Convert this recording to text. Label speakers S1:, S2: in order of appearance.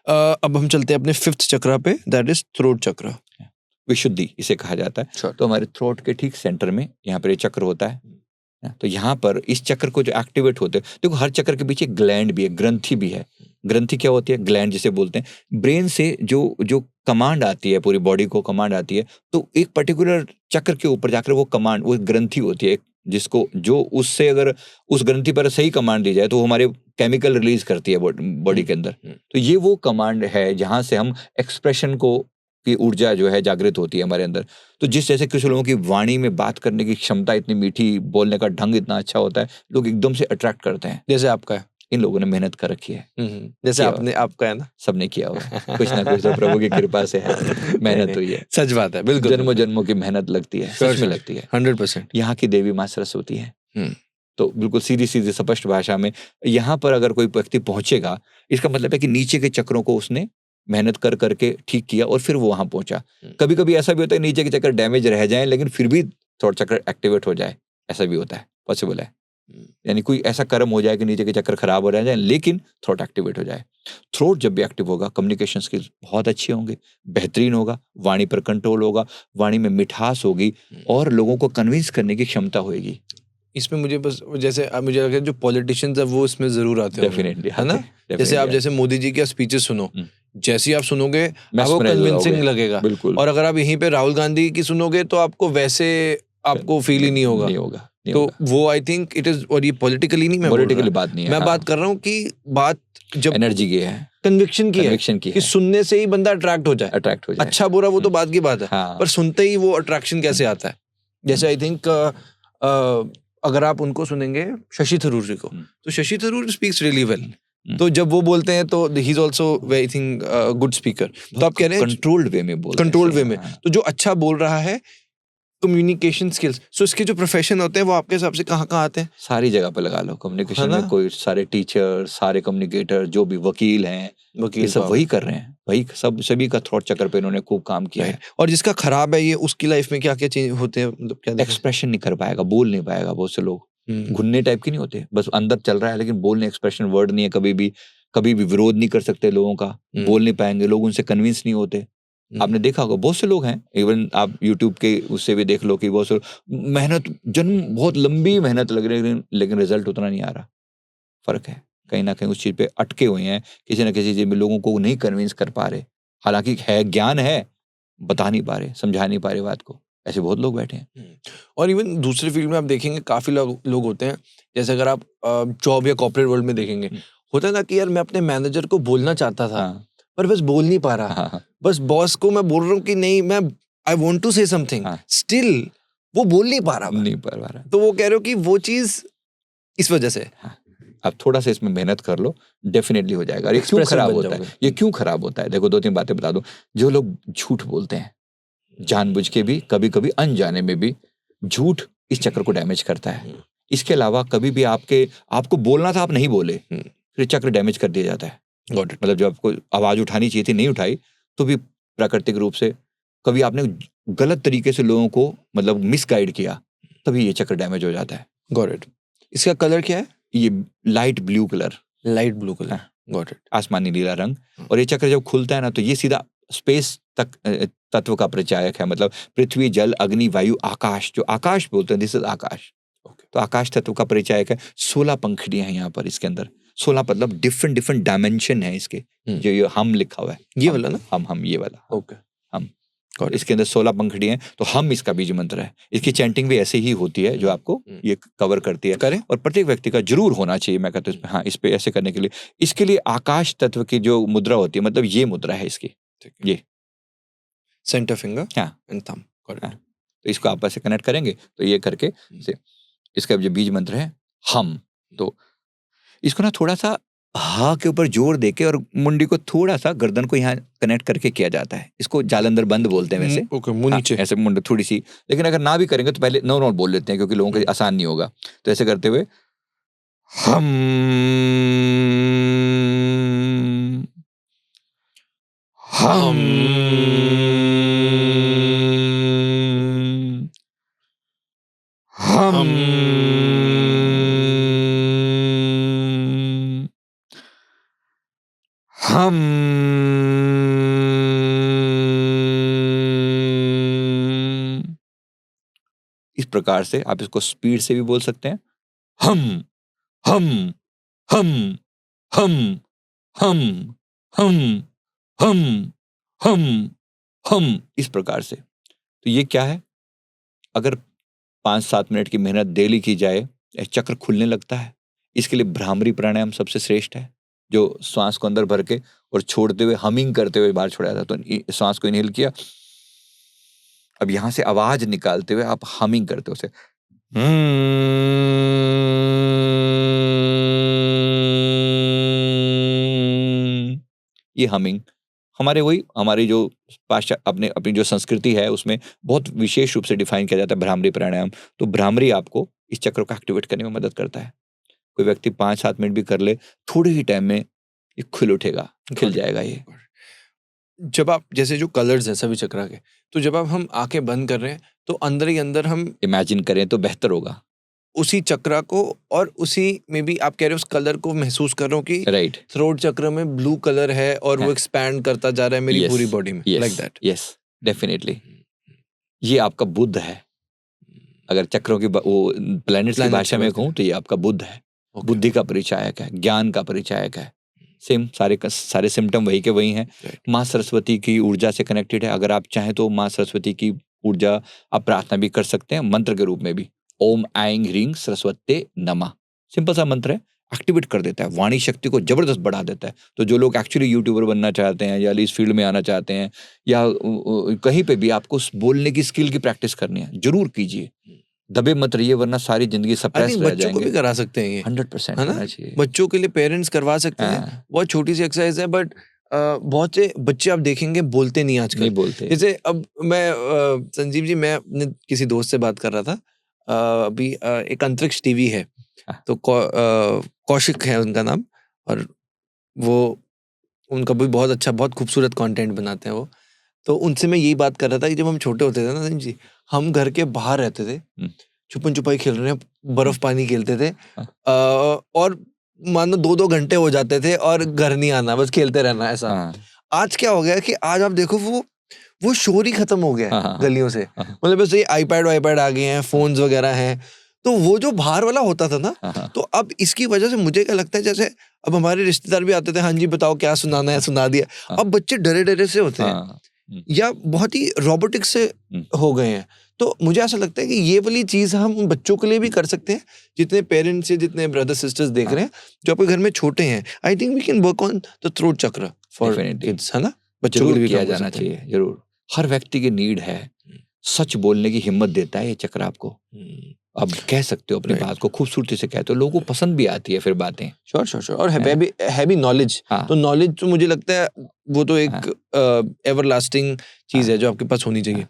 S1: अब हम चलते हैं अपने 5th चक्रा पे, दैट इज थ्रोट चक्रा।
S2: विशुद्धि इसे कहा जाता है।
S1: Sure.
S2: तो हमारे थ्रोट के ठीक सेंटर में यहाँ पर ये चक्र होता है। तो यहाँ पर इस चक्र को जो एक्टिवेट होते हैं, देखो हर चक्र के पीछे ग्लैंड भी है, ग्रंथि भी है। ग्रंथि क्या होती है? ग्लैंड जिसे बोलते हैं। ब्रेन से जो जो कमांड आती है, पूरी बॉडी को कमांड आती है, तो एक पर्टिकुलर चक्र के ऊपर जाकर वो कमांड, वो ग्रंथि होती है जिसको, जो उससे अगर उस ग्रंथि पर सही कमांड दी जाए तो वो हमारे केमिकल रिलीज करती है बॉडी के अंदर। तो ये वो कमांड है जहां से हम एक्सप्रेशन को की ऊर्जा जो है जागृत होती है हमारे अंदर। तो जिस जैसे कुछ लोगों की वाणी में बात करने की क्षमता इतनी मीठी, बोलने का ढंग इतना अच्छा होता है, लोग एकदम से अट्रैक्ट करते हैं।
S1: जैसे आपका है।
S2: इन लोगों ने मेहनत कर रखी है।
S1: जैसे
S2: किया
S1: आपने, आपका है ना,
S2: सबने किया हुआ कुछ ना कुछ तो प्रभु की कृपा से है। मेहनत हुई है,
S1: सच बात है, बिल्कुल
S2: जन्मों जन्मों की मेहनत लगती है, सच में लगती है।
S1: 100%।
S2: यहाँ की देवी माँ सरस्वती है। तो बिल्कुल सीधी सीधी स्पष्ट भाषा में यहाँ पर अगर कोई व्यक्ति पहुंचेगा, इसका मतलब है कि नीचे के चक्रों को उसने मेहनत कर करके ठीक किया और फिर वो वहां पहुंचा। कभी कभी ऐसा भी होता है नीचे के चक्र डैमेज रह जाएं लेकिन फिर भी थ्रोट चक्र एक्टिवेट हो जाए, ऐसा भी होता है, पॉसिबल है। यानी कोई ऐसा कर्म हो जाए कि नीचे के चक्कर खराब हो रह जाए लेकिन थ्रोट एक्टिवेट हो जाए। थ्रोट जब भी एक्टिव होगा, कम्युनिकेशन स्किल्स बहुत अच्छे होंगे, बेहतरीन होगा, वाणी पर कंट्रोल होगा, वाणी में मिठास होगी और लोगों को कन्विंस करने की क्षमता होगी।
S1: इसमें मुझे बस जैसे मुझे लगता है जो पॉलिटिशियंस है वो इसमें जरूर आते होंगे,
S2: डेफिनेटली,
S1: है ना? जैसे आप जैसे मोदी जी के स्पीचेस सुनो, जैसे ही आप सुनोगे आपको कन्विंसिंग लगेगा,
S2: बिल्कुल।
S1: और अगर आप यहीं पे राहुल गांधी की सुनोगे तो आपको वैसे आपको फील ही नहीं होगा। तो वो आई थिंक इट इज, और ये पॉलिटिकली नहीं, मैं
S2: पॉलिटिकली बात नहीं है,
S1: मैं बात कर रहा हूँ कि बात जब
S2: एनर्जी की है,
S1: कन्विक्शन की है कि सुनने से ही बंदा अट्रैक्ट हो जाए। अच्छा बुरा वो तो बात की बात है, पर सुनते ही वो अट्रैक्शन कैसे आता है। जैसे आई थिंक अगर आप उनको सुनेंगे शशि थरूर जी को, तो Shashi Tharoor speaks really well. तो जब वो बोलते हैं तो he is also I think good speaker. तो आप कह रहे हैं
S2: कंट्रोल्ड वे में बोलते हैं,
S1: कंट्रोल्ड वे में। तो जो अच्छा बोल रहा है, कम्युनिकेशन स्किल्स, सो इसके जो प्रोफेशन होते हैं वो आपके हिसाब से कहाँ कहाँ आते हैं?
S2: सारी जगह पे लगा लो कम्युनिकेशन में। कोई सारे टीचर, सारे कम्युनिकेटर, जो भी वकील हैं, ये सब वही कर रहे हैं, वही सब सभी का थ्रोट चक्र पे इन्होंने खूब काम किया है।
S1: और जिसका खराब है ये, उसकी लाइफ में क्या क्या चेंज होते हैं, मतलब क्या?
S2: एक्सप्रेशन नहीं कर पाएगा, बोल नहीं पाएगा। बहुत से लोग घुन्ने टाइप के नहीं होते, बस अंदर चल रहा है लेकिन बोलने एक्सप्रेशन वर्ड नहीं है, कभी भी विरोध नहीं कर सकते लोगों का, बोल नहीं पाएंगे, लोग उनसे कन्विंस नहीं होते। आपने देखा होगा बहुत से लोग हैं, इवन आप यूट्यूब के उससे भी देख लो कि बहुत से मेहनत, जन्म बहुत लंबी मेहनत लग रही है लेकिन रिजल्ट उतना नहीं आ रहा। फर्क है, कहीं ना कहीं उस चीज पे अटके हुए हैं, किसी ना किसी चीज में लोगों को नहीं कन्विंस कर पा रहे। हालांकि है, ज्ञान है, बता नहीं पा रहे, समझा नहीं पा रहे बात को। ऐसे बहुत लोग बैठे हैं।
S1: और इवन दूसरे फील्ड में आप देखेंगे काफी लोग होते हैं। जैसे अगर आप जॉब या कॉर्पोरेट वर्ल्ड में देखेंगे, होता है ना कि यार मैं अपने मैनेजर को बोलना चाहता था, पर बस बोल नहीं पा रहा। बस बॉस को मैं बोल रहा हूँ कि नहीं, मैं I want to say something, still वो बोल नहीं पा रहा। तो वो कह रहे हो कि वो चीज इस वजह से।
S2: अब थोड़ा सा इसमें मेहनत कर लो, डेफिनेटली हो जाएगा। ये क्यों खराब होता है? ये क्यों खराब होता है? देखो, 2-3 बातें बता दो। जो लोग झूठ बोलते हैं, जानबूझ के भी, कभी कभी अनजाने में भी, झूठ इस चक्र को डैमेज करता है। इसके अलावा कभी भी आपको बोलना था, आप नहीं बोले, फिर चक्र डैमेज कर दिया जाता है। मतलब जब आपको आवाज उठानी चाहिए थी, नहीं उठाई, तो भी प्राकृतिक रूप से कभी आपने गलत तरीके से लोगों को मतलब मिसगाइड किया, तभी ये चक्र डैमेज हो जाता है।
S1: Got it. इसका कलर क्या है?
S2: ये light blue colour.
S1: Light blue colour, got it.
S2: आसमानी नीला रंग। और ये चक्र जब खुलता है ना, तो ये सीधा स्पेस तक तत्व का परिचायक है। मतलब पृथ्वी, जल, अग्नि, वायु, आकाश, जो आकाश बोलते हैं, दिस इज आकाश। तो आकाश तत्व का परिचायक है। 16 पंखुड़ियां हैं यहाँ पर इसके अंदर। 16 मतलब डिफरेंट डायमेंशन है इसके। जो ये हम लिखा हुआ है,
S1: ये वाला ना,
S2: हम ये वाला,
S1: ओके,
S2: हम। इसके अंदर 16 पंखुड़ियां हैं, तो हम इसका बीज मंत्र है। इसकी चैंटिंग भी ऐसे ही होती है जो आपको ये कवर करती है।
S1: करें?
S2: और प्रत्येक व्यक्ति का जरूर होना चाहिए, मैं कहता हूँ हाँ, इस पे ऐसे करने के लिए। इसके लिए आकाश तत्व की जो मुद्रा होती है, मतलब ये मुद्रा है इसकी, ये
S1: सेंटर फिंगर,
S2: हाँ,
S1: एंड थंब।
S2: तो इसको आप ऐसे कनेक्ट करेंगे तो ये करके से इसका जो बीज मंत्र है हम। तो इसको ना थोड़ा सा हा के ऊपर जोर देके और मुंडी को थोड़ा सा गर्दन को यहाँ कनेक्ट करके किया जाता है। इसको जालंधर बंद बोलते हैं वैसे।
S1: ओके, मुंह नीचे,
S2: ऐसे मुंडी थोड़ी सी। लेकिन अगर ना भी करेंगे तो पहले नॉर्मल बोल लेते हैं, क्योंकि लोगों को आसान नहीं होगा। तो ऐसे करते हुए हम हम इस प्रकार से आप इसको स्पीड से भी बोल सकते हैं। हम हम हम हम हम हम हम हम इस प्रकार से। तो ये क्या है, अगर 5-7 मिनट की मेहनत डेली की जाए, चक्र खुलने लगता है। इसके लिए भ्रामरी प्राणायाम सबसे श्रेष्ठ है, जो श्वास को अंदर भर के और छोड़ते हुए हमिंग करते हुए बाहर छोड़ा जाता है। तो श्वास को इनहेल किया, अब यहां से आवाज निकालते हुए आप हमिंग करते हो उसे। ये हमिंग हमारी जो अपनी जो संस्कृति है उसमें बहुत विशेष रूप से डिफाइन किया जाता है भ्रामरी प्राणायाम। तो भ्रामरी आपको इस चक्र को एक्टिवेट करने में मदद करता है। कोई व्यक्ति 5-7 मिनट भी कर ले, थोड़े ही टाइम में ये खिल जाएगा। ये
S1: जब आप जैसे जो कलर्स हैं सभी चक्रा के, तो जब हम आंखें बंद कर रहे हैं तो अंदर ही अंदर हम
S2: इमेजिन करें तो बेहतर होगा
S1: उसी चक्रा को, और उसी में भी आप कह रहे हो उस कलर को महसूस कर रहा हूँ कि
S2: राइट
S1: थ्रोट चक्र में ब्लू कलर है और वो एक्सपैंड करता जा रहा है मेरी पूरी बॉडी में, लाइक दैट।
S2: Yes, definitely. ये आपका बुद्ध है। अगर चक्रों की वो प्लैनेट्स की भाषा में कहूँ तो ये आपका बुद्ध है। बुद्धि का परिचायक है, ज्ञान का परिचायक है। सेम सारे सिम्टम वही के वही हैं। माँ सरस्वती की ऊर्जा से कनेक्टेड है। अगर आप चाहें तो माँ सरस्वती की ऊर्जा आप प्रार्थना भी कर सकते हैं मंत्र के रूप में भी। ओम ऐं ह्रीं सरस्वते नमः, सिंपल सा मंत्र है, एक्टिवेट कर देता है, वाणी शक्ति को जबरदस्त बढ़ा देता है। तो जो लोग एक्चुअली यूट्यूबर बनना चाहते हैं या इस फील्ड में आना चाहते हैं या कहीं पे भी आपको बोलने की स्किल की प्रैक्टिस करनी है, जरूर कीजिए। दबे मत रहिए, वरना सारी जिंदगी सप्रेस रह जाएंगे।
S1: बच्चों को भी करा सकते हैं ये
S2: 100%
S1: है ना?
S2: होना चाहिए।
S1: बच्चों के लिए पेरेंट्स करवा सकते हैं। बहुत छोटी सी एक्सरसाइज है, बट बहुत से बच्चे आप देखेंगे बोलते नहीं आजकल।
S2: नहीं बोलते।
S1: जैसे अब मैं संजीव जी, मैं अपने किसी दोस्त से बात कर रहा था। अभी एक अंतरिक्ष टीवी है, तो कौशिक है उनका नाम, और वो उनका भी बहुत अच्छा, बहुत खूबसूरत कंटेंट बनाते हैं वो। तो उनसे मैं यही बात कर रहा था कि जब हम छोटे होते थे ना संजीव जी, हम घर के बाहर रहते थे, छुपन छुपाई खेल रहे हैं, बर्फ पानी खेलते थे, और मानो 2-2 घंटे हो जाते थे और घर नहीं आना, बस खेलते रहना ऐसा। आज क्या हो गया कि आज आप देखो वो शोर ही खत्म हो गया है गलियों से। मतलब बस ये आईपैड आ गए हैं, फोन्स वगैरह हैं, तो वो जो बाहर वाला होता था ना, तो अब इसकी वजह से मुझे क्या लगता है, जैसे अब हमारे रिश्तेदार भी आते थे, हाँ जी बताओ क्या सुनाना है, सुना दिया। अब बच्चे डरे से होते हैं या बहुत ही रोबोटिक से हो गए हैं। तो मुझे ऐसा लगता है कि ये वाली चीज हम उन बच्चों के लिए भी कर सकते हैं, जितने पेरेंट्स या जितने ब्रदर सिस्टर्स देख रहे हैं जो आपके घर में छोटे हैं। I think we can work on the throat chakra for kids, है ना? बच्चों के लिए भी
S2: किया जाना चाहिए, जरूर। हर व्यक्ति की नीड है, सच बोलने की हिम्मत देता है ये चक्र आपको। अब कह सकते हो अपनी बात को, खूबसूरती से कहते हो, लोगों को पसंद भी आती है फिर बातें।
S1: श्योर। और है भी नॉलेज। तो नॉलेज तो मुझे लगता है वो तो एक एवरलास्टिंग चीज है जो आपके पास होनी चाहिए।